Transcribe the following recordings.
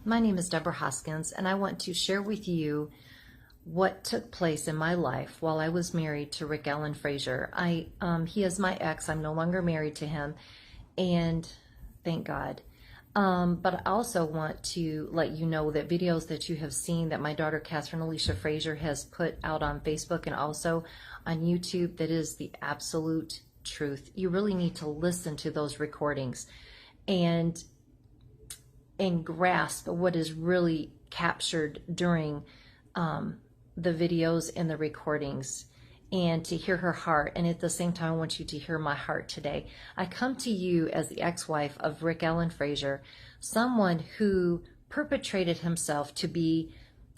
My name is Deborah Hoskins, and I want to share with you what took place in my life while I was married to Rick Allen Frazier. He is my ex. I'm no longer married to him, and thank God. But I also want to let you know that videos that you have seen that my daughter Catherine Alicia Frazier has put out on Facebook and also on YouTube, that is the absolute truth. You really need to listen to those recordings and grasp what is really captured during the videos and the recordings, and to hear her heart. And at the same time, I want you to hear my heart today. I come to you as the ex-wife of Rick Allen Frazier, someone who perpetrated himself to be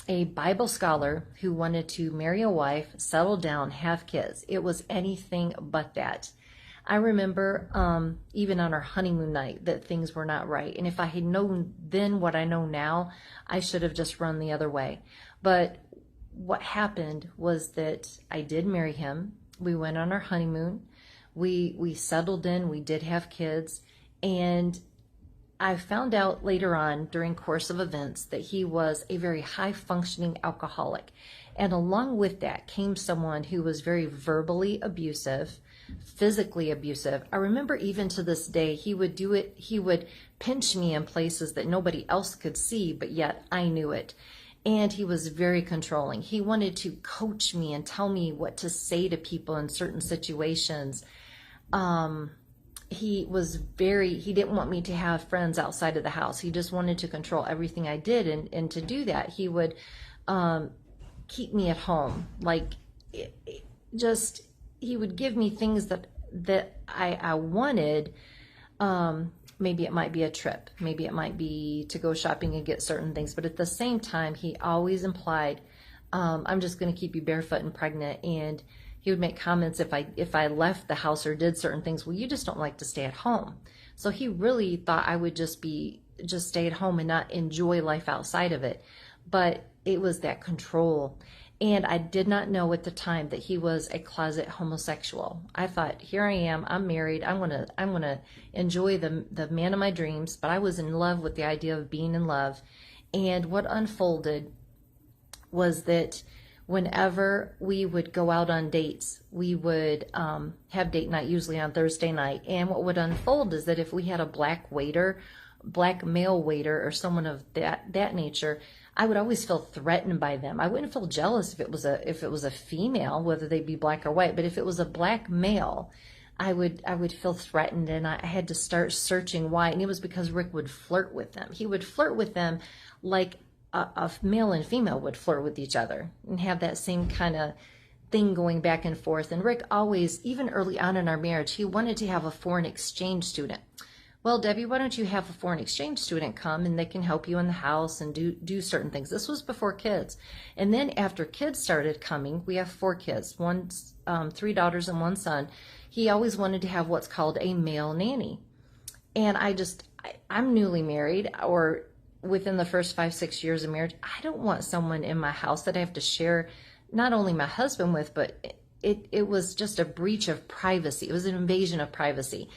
a Bible scholar who wanted to marry a wife, settle down, have kids. It was anything but that. I remember even on our honeymoon night that things were not right. And if I had known then what I know now, I should have just run the other way. But what happened was that I did marry him. We went on our honeymoon. We settled in. We did have kids. And I found out later on during course of events that he was a very high-functioning alcoholic. And along with that came someone who was very verbally abusive, physically abusive. I remember even to this day, he would do it. He would pinch me in places that nobody else could see, but yet I knew it. And he was very controlling. He wanted to coach me and tell me what to say to people in certain situations. He didn't want me to have friends outside of the house. He just wanted to control everything I did. And to do that, he would keep me at home. Like, he would give me things that I wanted. Maybe it might be a trip. Maybe it might be to go shopping and get certain things. But at the same time, he always implied, I'm just going to keep you barefoot and pregnant. And he would make comments if I left the house or did certain things. Well, you just don't like to stay at home. So he really thought I would just stay at home and not enjoy life outside of it. But it was that control. And I did not know at the time that he was a closet homosexual. I thought, here I am, I'm married, I'm gonna enjoy the man of my dreams, but I was in love with the idea of being in love. And what unfolded was that whenever we would go out on dates, we would have date night, usually on Thursday night. And what would unfold is that if we had a black male waiter or someone of that nature, I would always feel threatened by them. I wouldn't feel jealous if it was a female, whether they be black or white, but if it was a black male, I would feel threatened, and I had to start searching why. And it was because Rick would flirt with them. He would flirt with them like a male and female would flirt with each other and have that same kind of thing going back and forth. And Rick always, even early on in our marriage, he wanted to have a foreign exchange student. Well, Debbie, why don't you have a foreign exchange student come and they can help you in the house and do certain things. This was before kids. And then after kids started coming, we have 4 kids, 3 daughters and 1 son. He always wanted to have what's called a male nanny. And I'm newly married, or within the first 5-6 years of marriage. I don't want someone in my house that I have to share not only my husband with, but it was just a breach of privacy. It was an invasion of privacy.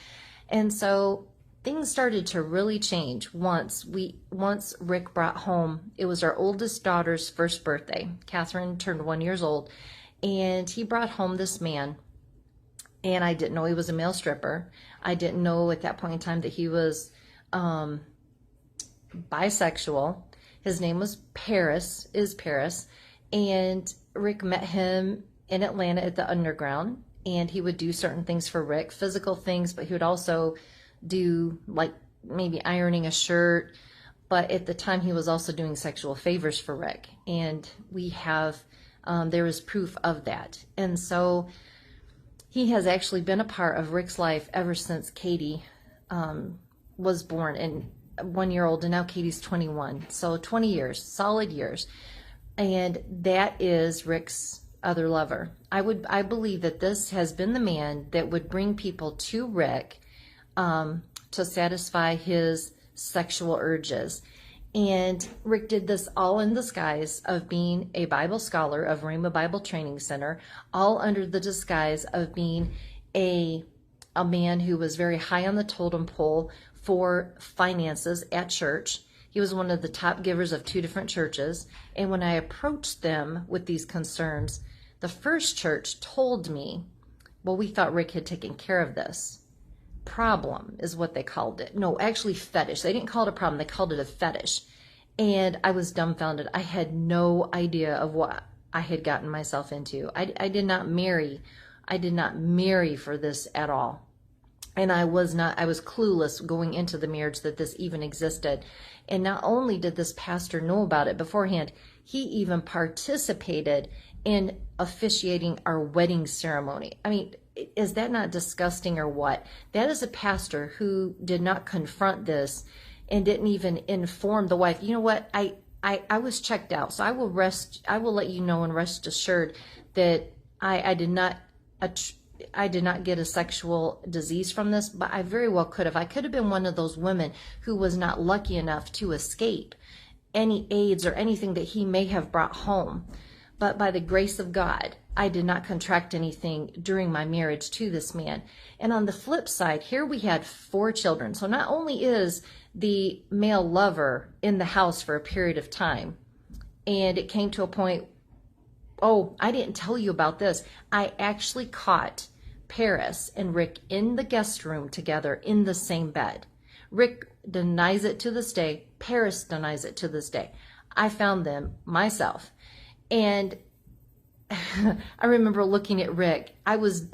And so things started to really change once Rick brought home, it was our oldest daughter's first birthday. Catherine turned 1 year old, and he brought home this man, and I didn't know he was a male stripper. I didn't know at that point in time that he was bisexual. His name was Paris, and Rick met him in Atlanta at the Underground, and he would do certain things for Rick, physical things, but he would also do like maybe ironing a shirt. But at the time, he was also doing sexual favors for Rick, and we have there is proof of that. And so he has actually been a part of Rick's life ever since Katie was born, and 1 year old, and now Katie's 21. So 20 years, solid years. And that is Rick's other lover. I believe that this has been the man that would bring people to Rick to satisfy his sexual urges. And Rick did this all in the disguise of being a Bible scholar of Rhema Bible Training Center, all under the disguise of being a man who was very high on the totem pole for finances at church. He was one of the top givers of 2 different churches. And when I approached them with these concerns, the first church told me, well, we thought Rick had taken care of this. Problem is what they called it. No, actually fetish. They didn't call it a problem. They called it a fetish. And I was dumbfounded. I had no idea of what I had gotten myself into. I did not marry. I did not marry for this at all. And I was clueless going into the marriage that this even existed. And not only did this pastor know about it beforehand, he even participated in officiating our wedding ceremony. I mean, is that not disgusting or what? That is a pastor who did not confront this and didn't even inform the wife. You know what? I was checked out. So I will let you know and rest assured that I did not get a sexual disease from this, but I very well could have. I could have been one of those women who was not lucky enough to escape any AIDS or anything that he may have brought home. But by the grace of God, I did not contract anything during my marriage to this man. And on the flip side, here we had 4 children. So not only is the male lover in the house for a period of time, and it came to a point, oh, I didn't tell you about this. I actually caught Paris and Rick in the guest room together in the same bed. Rick denies it to this day. Paris denies it to this day. I found them myself. And I remember looking at Rick. I was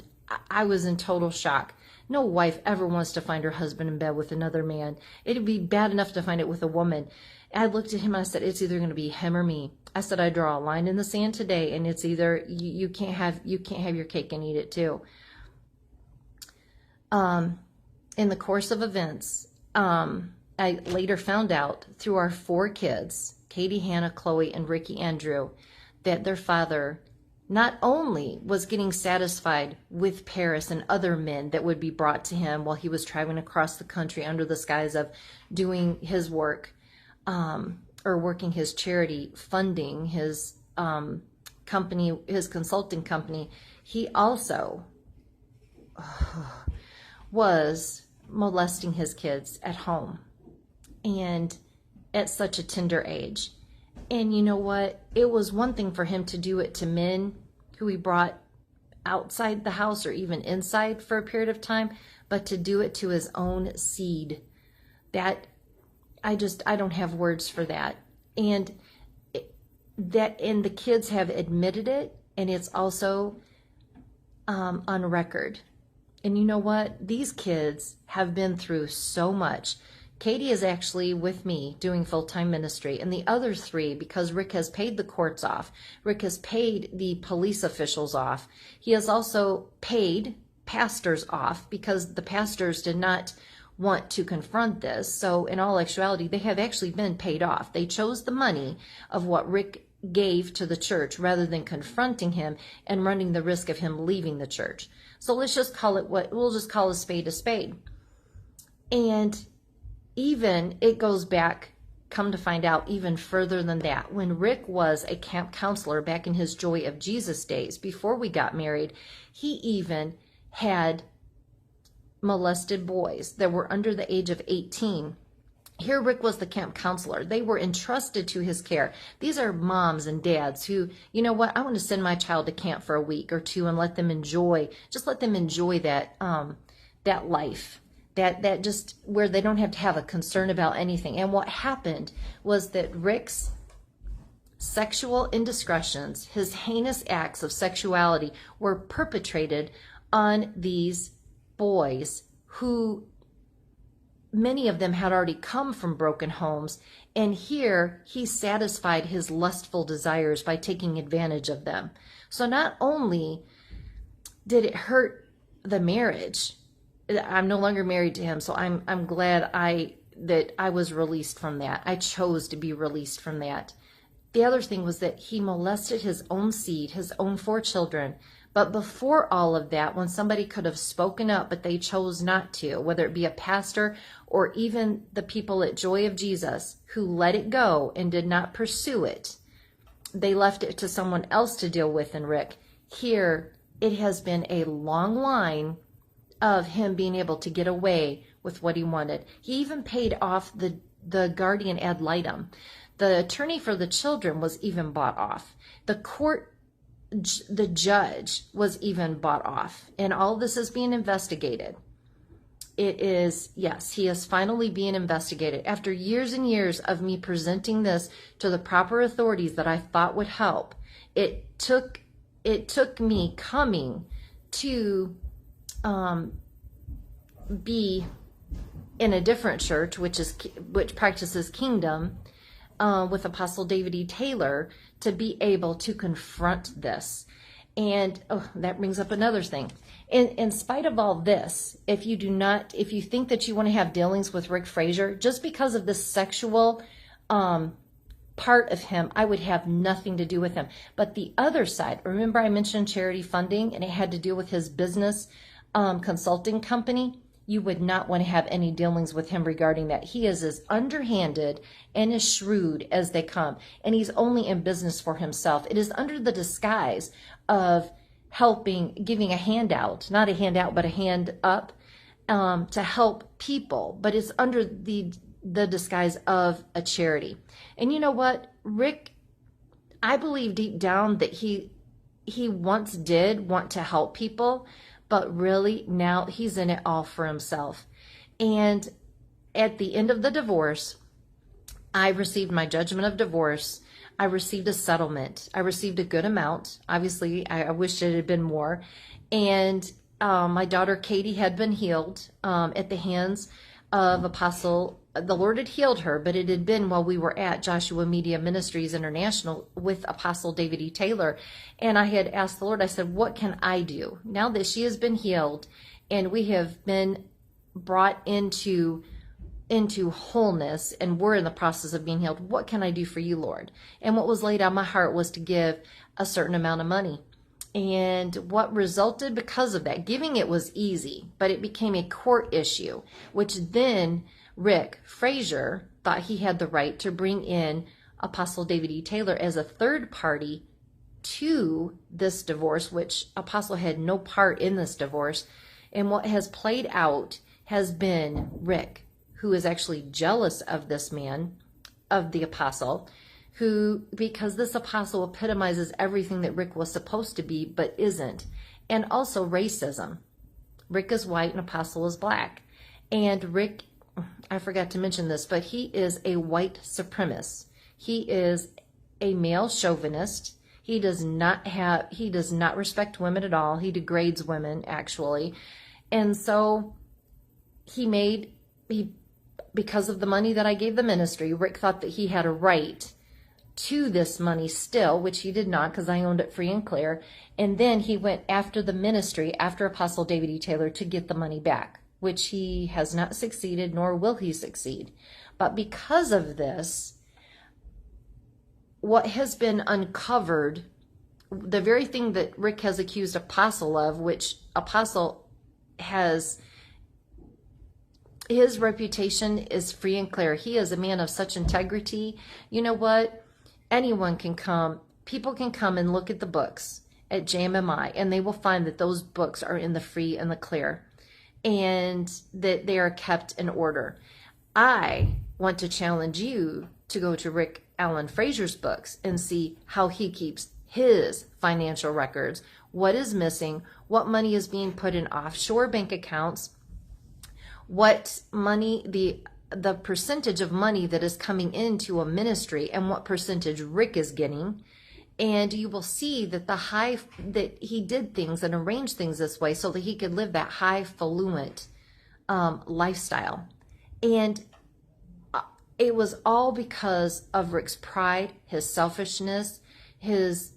in total shock. No wife ever wants to find her husband in bed with another man. It'd be bad enough to find it with a woman. I looked at him and I said, it's either going to be him or me. I said, I draw a line in the sand today, and it's either you can't have your cake and eat it too. In the course of events, I later found out through our 4 kids, Katie, Hannah, Chloe, and Ricky Andrew, that their father not only was getting satisfied with Paris and other men that would be brought to him while he was traveling across the country under the guise of doing his work, or working his charity, funding his company, his consulting company, he also was molesting his kids at home, and at such a tender age. And you know what? It was one thing for him to do it to men who he brought outside the house or even inside for a period of time, but to do it to his own seed, that I don't have words for that. And the kids have admitted it, and it's also on record. And you know what? These kids have been through so much. Katie is actually with me doing full-time ministry, and the other 3, because Rick has paid the courts off, Rick has paid the police officials off, he has also paid pastors off because the pastors did not want to confront this. So in all actuality, they have actually been paid off. They chose the money of what Rick gave to the church rather than confronting him and running the risk of him leaving the church. So let's just call it we'll just call a spade a spade. And even it goes back, come to find out, even further than that. When Rick was a camp counselor back in his Joy of Jesus days, before we got married, he even had molested boys that were under the age of 18. Here Rick was the camp counselor. They were entrusted to his care. These are moms and dads who, you know what, I want to send my child to camp for a week or 2 and let them enjoy that that life. That just where they don't have to have a concern about anything. And what happened was that Rick's sexual indiscretions, his heinous acts of sexuality, were perpetrated on these boys who, many of them had already come from broken homes, and here he satisfied his lustful desires by taking advantage of them. So not only did it hurt the marriage, I'm no longer married to him, so I'm glad that I was released from that. I chose to be released from that. The other thing was that he molested his own seed, his own 4 children. But before all of that, when somebody could have spoken up, but they chose not to, whether it be a pastor or even the people at Joy of Jesus who let it go and did not pursue it, they left it to someone else to deal with. And Rick, here it has been a long line of him being able to get away with what he wanted. He even paid off the guardian ad litem. The attorney for the children was even bought off. The judge was even bought off. And all this is being investigated. It is, yes, he is finally being investigated. After years and years of me presenting this to the proper authorities that I thought would help, it took me coming to be in a different church, which practices kingdom, with Apostle David E. Taylor, to be able to confront this. And that brings up another thing. In spite of all this, if you think that you want to have dealings with Rick Frazier, just because of this sexual part of him, I would have nothing to do with him. But the other side, remember I mentioned charity funding, and it had to do with his business consulting company. You would not want to have any dealings with him regarding that. He is as underhanded and as shrewd as they come. And he's only in business for himself. It is under the disguise of giving a handout, not a handout, but a hand up to help people. But it's under the disguise of a charity. And you know what? Rick, I believe deep down that he once did want to help people, but really now he's in it all for himself. And at the end of the divorce, I received my judgment of divorce. I received a settlement. I received a good amount. Obviously, I wish it had been more. And my daughter Katie had been healed at the hands of Apostle. The Lord had healed her, but it had been while we were at Joshua Media Ministries International with Apostle David E. Taylor. And I had asked the Lord, I said, what can I do now that she has been healed and we have been brought into wholeness and we're in the process of being healed? What can I do for you, Lord? And what was laid on my heart was to give a certain amount of money. And what resulted because of that, giving it was easy, but it became a court issue, which then Rick Frazier thought he had the right to bring in Apostle David E. Taylor as a third party to this divorce, which Apostle had no part in this divorce. And what has played out has been Rick, who is actually jealous of this man, of the Apostle, who, because this Apostle epitomizes everything that Rick was supposed to be, but isn't. And also racism. Rick is white and Apostle is black. And Rick, I forgot to mention this, but he is a white supremacist. He is a male chauvinist. He does not respect women at all. He degrades women, actually. And so because of the money that I gave the ministry, Rick thought that he had a right to this money still, which he did not, because I owned it free and clear. And then he went after the ministry, after Apostle David E. Taylor, to get the money back, which he has not succeeded, nor will he succeed. But because of this, what has been uncovered, the very thing that Rick has accused Apostle of, which Apostle has, his reputation is free and clear. He is a man of such integrity. You know what? Anyone can come, people can come and look at the books at JMMI, and they will find that those books are in the free and the clear, and that they are kept in order. I want to challenge you to go to Rick Allen Frazier's books and see how he keeps his financial records, what is missing, what money is being put in offshore bank accounts, what money, the percentage of money that is coming into a ministry, and what percentage Rick is getting. And you will see that that he did things and arranged things this way so that he could live that highfalutin lifestyle. And it was all because of Rick's pride, his selfishness, his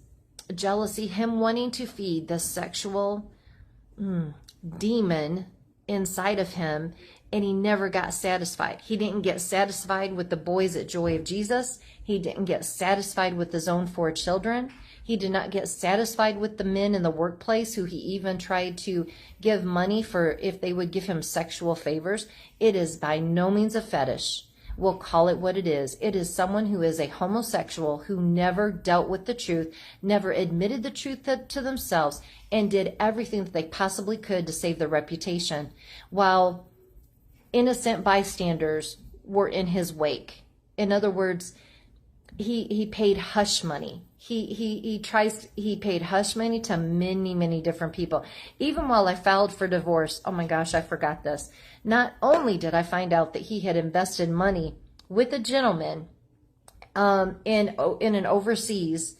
jealousy, him wanting to feed the sexual demon inside of him, and he never got satisfied. He didn't get satisfied with the boys at Joy of Jesus. He didn't get satisfied with his own 4 children. He did not get satisfied with the men in the workplace who he even tried to give money for if they would give him sexual favors. It is by no means a fetish. We'll call it what it is. It is someone who is a homosexual who never dealt with the truth, never admitted the truth to themselves, and did everything that they possibly could to save their reputation, while innocent bystanders were in his wake. In other words, he paid hush money. He paid hush money to many, many different people. Even while I filed for divorce, oh my gosh, I forgot this. Not only did I find out that he had invested money with a gentleman in an overseas,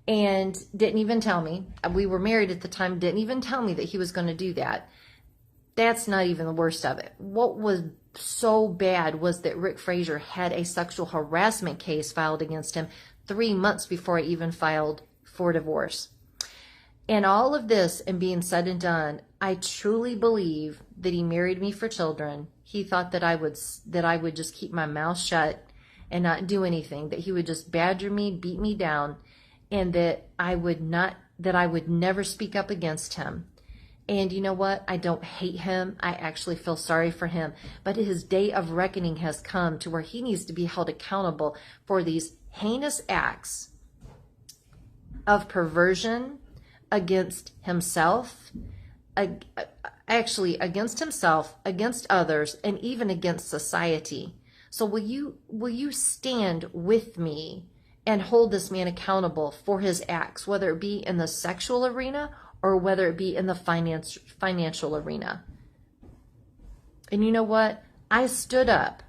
and didn't even tell me. We were married at the time, didn't even tell me that he was going to do that. That's not even the worst of it. What was so bad was that Rick Frazier had a sexual harassment case filed against him 3 months before I even filed for divorce. And all of this and being said and done, I truly believe that he married me for children. He thought that I would just keep my mouth shut and not do anything, that he would just badger me, beat me down, and that I would never speak up against him. And you know what? I don't hate him. I actually feel sorry for him. But his day of reckoning has come to where he needs to be held accountable for these heinous acts of perversion against himself, against himself, against others, and even against society. So will you stand with me and hold this man accountable for his acts, whether it be in the sexual arena or whether it be in the financial arena? And you know what? I stood up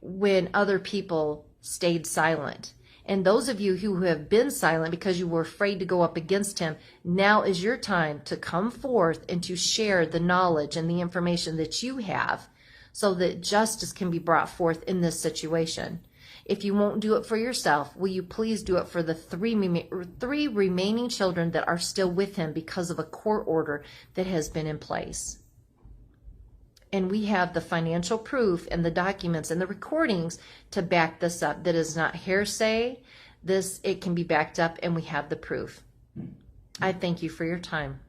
when other people stayed silent. And those of you who have been silent because you were afraid to go up against him, now is your time to come forth and to share the knowledge and the information that you have so that justice can be brought forth in this situation. If you won't do it for yourself, will you please do it for the three remaining children that are still with him because of a court order that has been in place? And we have the financial proof and the documents and the recordings to back this up. That is not hearsay. It can be backed up, and we have the proof. I thank you for your time.